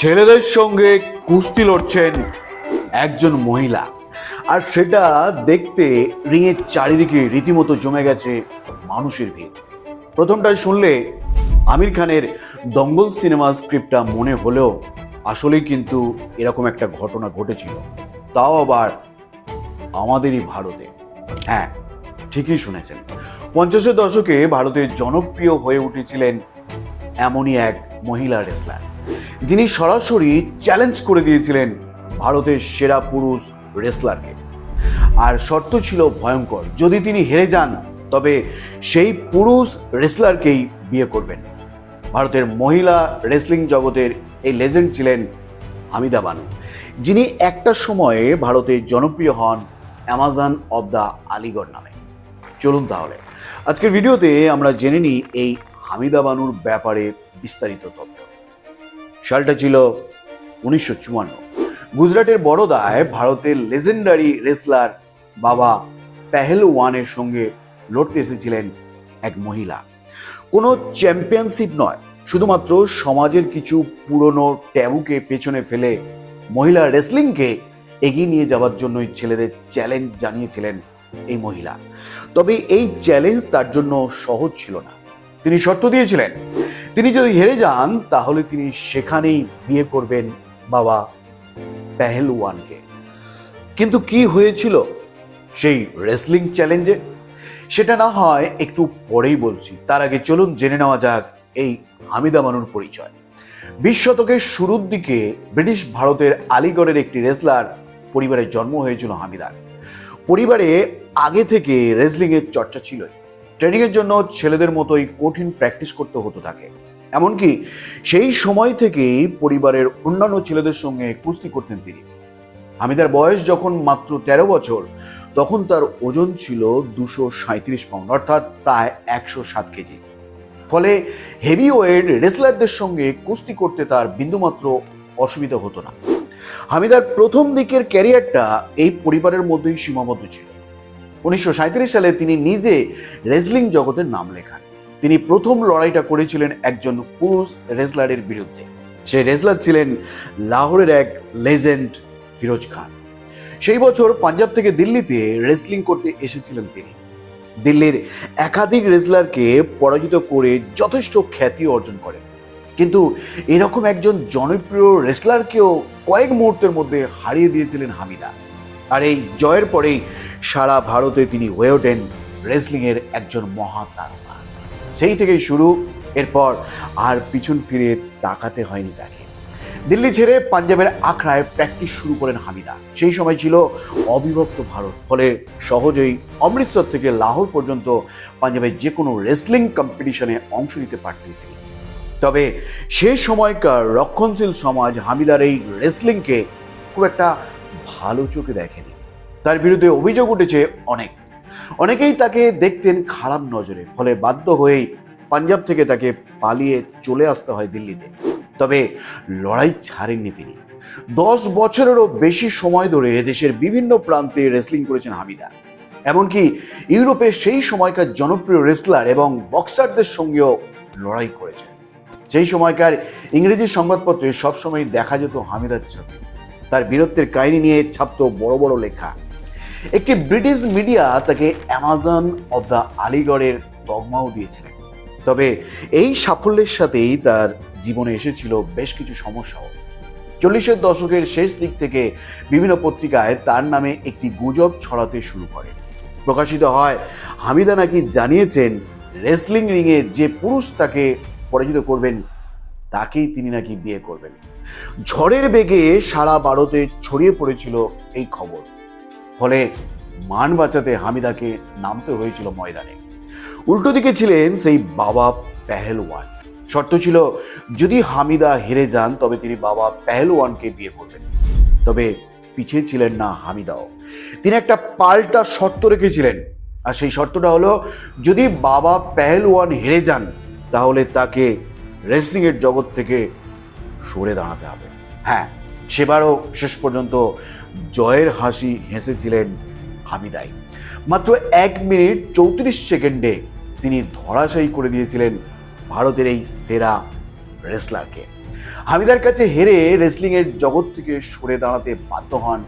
ছেলেদের সঙ্গে কুস্তি লড়ছেন একজন মহিলা, আর সেটা দেখতে রিংয়ের চারিদিকে রীতিমতো জমে গেছে মানুষের ভিড়। প্রথমটা শুনলে আমির খানের দঙ্গল সিনেমা স্ক্রিপ্টটা মনে হলেও আসলেই কিন্তু এরকম একটা ঘটনা ঘটেছিল, তাও আবার আমাদেরই ভারতে। হ্যাঁ, ঠিকই শুনেছেন, 50-এর দশকে ভারতে জনপ্রিয় হয়ে উঠেছিলেন এমনই এক মহিলা রেসলার, যিনি সরাসরি চ্যালেঞ্জ করে দিয়েছিলেন ভারতের সেরা পুরুষ রেসলারকে। আর শর্ত ছিল ভয়ঙ্কর, যদি তিনি হেরে যান তবে সেই পুরুষ রেসলারকেই বিয়ে করবেন। ভারতের মহিলা রেসলিং জগতের এই লেজেন্ড ছিলেন হামিদা বানু, যিনি একটা সময়ে ভারতে জনপ্রিয় হন অ্যামাজন অব দ্য আলিগড় নামে। চলুন তাহলে আজকের ভিডিওতে আমরা জেনে নিই এই হামিদা বানুর ব্যাপারে বিস্তারিত তথ্য। সালটা ছিল 1954। গুজরাটের বড়োদায় ভারতের লেজেন্ডারি রেসলার বাবা পেহেলওয়ানের সঙ্গে লড়তে এসেছিলেন এক মহিলা। কোনো চ্যাম্পিয়নশিপ নয়, শুধুমাত্র সমাজের কিছু পুরনো ট্যাবুকে পেছনে ফেলে মহিলা রেসলিংকে এগিয়ে নিয়ে যাওয়ার জন্যই ছেলেদের চ্যালেঞ্জ জানিয়েছিলেন এই মহিলা। তবে এই চ্যালেঞ্জ তার জন্য সহজ ছিল না। তিনি শর্ত দিয়েছিলেন, তিনি যদি হেরে যান তাহলে তিনি সেখানেই বিয়ে করবেন বাবা পেহেলওয়ানকে। কিন্তু কি হয়েছিল সেই রেসলিং চ্যালেঞ্জে, সেটা না হয় একটু পরেই বলছি। তার আগে চলুন জেনে নেওয়া যাক এই হামিদা বানুর পরিচয়। 20 শতকের শুরুর দিকে ব্রিটিশ ভারতের আলিগড়ের একটি রেসলার পরিবারে জন্ম হয়েছিল হামিদার। পরিবারে আগে থেকে রেসলিংয়ের চর্চা ছিলই। ট্রেনিংয়ের জন্য ছেলেদের মতোই কঠিন প্র্যাকটিস করতে হতো তাকে। এমনকি সেই সময় থেকেই পরিবারের অন্যান্য ছেলেদের সঙ্গে কুস্তি করতেন তিনি। হামিদার বয়স যখন মাত্র 13 বছর, তখন তার ওজন ছিল 237 পাউন্ড, অর্থাৎ প্রায় 107 কেজি। ফলে হেভি ওয়েট রেসলারদের সঙ্গে কুস্তি করতে তার বিন্দুমাত্র অসুবিধা হতো না। হামিদার প্রথম দিকের ক্যারিয়ারটা এই পরিবারের মধ্যেই সীমাবদ্ধ ছিল। 1937 সালে তিনি নিজে রেসলিং জগতের নাম লেখান। তিনি প্রথম লড়াইটা করেছিলেন একজন পুরুষ রেসলারের বিরুদ্ধে। সেই রেসলার ছিলেন লাহোরের এক লেজেন্ড ফিরোজ খান। সেই বছর পাঞ্জাব থেকে দিল্লিতে রেসলিং করতে এসেছিলেন তিনি। দিল্লির একাধিক রেসলারকে পরাজিত করে যথেষ্ট খ্যাতি অর্জন করেন, কিন্তু এরকম একজন জনপ্রিয় রেসলারকেও কয়েক মুহূর্তের মধ্যে হারিয়ে দিয়েছিলেন হামিদা। আর এই জয়ের পরেই সারা ভারতে তিনি হয়ে ওঠেন রেসলিংয়ের একজন মহাতারকা। সেই থেকেই শুরু, এরপর আর পিছন ফিরে তাকাতে হয়নি তাকে। দিল্লি ছেড়ে পাঞ্জাবের আখড়ায় প্র্যাকটিস শুরু করেন হামিদা। সেই সময় ছিল অবিভক্ত ভারত, ফলে সহজেই অমৃতসর থেকে লাহোর পর্যন্ত পাঞ্জাবের যে কোনো রেসলিং কম্পিটিশনে অংশ নিতে পারতেন তিনি। তবে সে সময়কার রক্ষণশীল সমাজ হামিদার এই রেসলিংকে খুব একটা ভালো চোখে দেখেনি। তার বিরুদ্ধে অভিযোগ উঠেছে অনেকেই তাকে দেখতেন খারাপ নজরে, ফলে বাধ্য হয়েই পাঞ্জাব থেকে তাকে পালিয়ে চলে আসতে হয় দিল্লিতে। তবে লড়াই ছাড়েননি তিনি। 10 বছরেরও বেশি সময় ধরে দেশের বিভিন্ন প্রান্তে রেসলিং করেছেন হামিদা। এমনকি ইউরোপের সেই সময়কার জনপ্রিয় রেসলার এবং বক্সারদের সঙ্গেও লড়াই করেছেন। সেই সময়কার ইংরেজি সংবাদপত্রে সবসময় দেখা যেত হামিদার ছবি। তার বীরত্বের কাহিনী নিয়ে ছাপত বড় বড় লেখা। একটি ব্রিটিশ মিডিয়া তাকে অ্যামাজন অব দ্য আলিগড়ের তকমাও দিয়েছিলেন। তবে এই সাফল্যের সাথেই তার জীবনে এসেছিল বেশ কিছু সমস্যাও। 40-এর দশকের শেষ দিক থেকে বিভিন্ন পত্রিকায় তার নামে একটি গুজব ছড়াতে শুরু করে। প্রকাশিত হয় হামিদা নাকি জানিয়েছেন রেসলিং রিংয়ে যে পুরুষ তাকে পরাজিত করবেন তাকেই তিনি নাকি বিয়ে করবেন। ঝড়ের বেগে সারা ভারতে ছড়িয়ে পড়েছিল এই খবর। ফলে মান বাঁচাতে হামিদাকে নামতে হয়েছিল ময়দানে। উল্টো দিকে ছিলেন সেই বাবা পেহেলওয়ান। শর্ত ছিল, যদি হামিদা হেরে যান তবে তিনি বাবা পেহেলওয়ানকে বিয়ে করবেন। তবে পিছিয়ে ছিলেন না হামিদাও। তিনি একটা পাল্টা শর্ত রেখেছিলেন, আর সেই শর্তটা হলো, যদি বাবা পেহেলওয়ান হেরে যান তাহলে তাকে রেসলিংয়ের জগৎ থেকে সরে দাঁড়াতে হবে। হ্যাঁ, সেবারও শেষ পর্যন্ত জয়ের হাসি হেসেছিলেন হামিদাই। মাত্র 1 মিনিট 34 সেকেন্ডে তিনি ধরাশায়ী করে দিয়েছিলেন ভারতের এই সেরা রেসলারকে। হামিদার কাছে হেরে রেসলিং এর জগৎ থেকে সরে দাঁড়াতে বাধ্য হন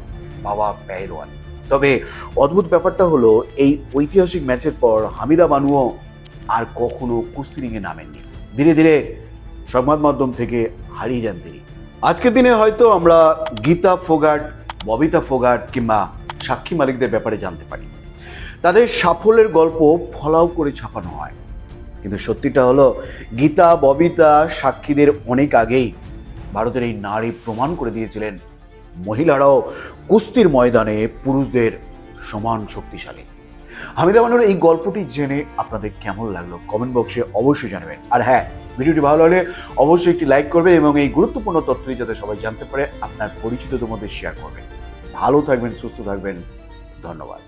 বাবা পেহলওয়ান। তবে অদ্ভুত ব্যাপারটা হলো, এই ঐতিহাসিক ম্যাচের পর হামিদা বানুও আর কখনো কুস্তি রিংয়ে নামেননি। ধীরে ধীরে সংবাদ মাধ্যম থেকে হারিয়ে যান তিনি। আজকের দিনে হয়তো আমরা গীতা ফোগাট, ববিতা ফোগাট কিংবা সাক্ষী মালিকদের ব্যাপারে জানতে পারি। তাদের সাফল্যের গল্প ফলাও করে ছাপানো হয়, কিন্তু সত্যিটা হলো গীতা, ববিতা, সাক্ষীদের অনেক আগেই ভারতের এই নারী প্রমাণ করে দিয়েছিলেন মহিলারাও কুস্তির ময়দানে পুরুষদের সমান শক্তিশালী। হামিদা বানুর এই গল্পটি জেনে আপনাদের কেমন লাগলো কমেন্ট বক্সে অবশ্যই জানাবেন। আর হ্যাঁ, ভিডিওটি ভালো লাগলে অবশ্যই একটি লাইক করবে এবং এই গুরুত্বপূর্ণ তথ্যটি যাতে সবাই জানতে পারে আপনার পরিচিতদের মধ্যে শেয়ার করবেন। ভালো থাকবেন, সুস্থ থাকবেন, ধন্যবাদ।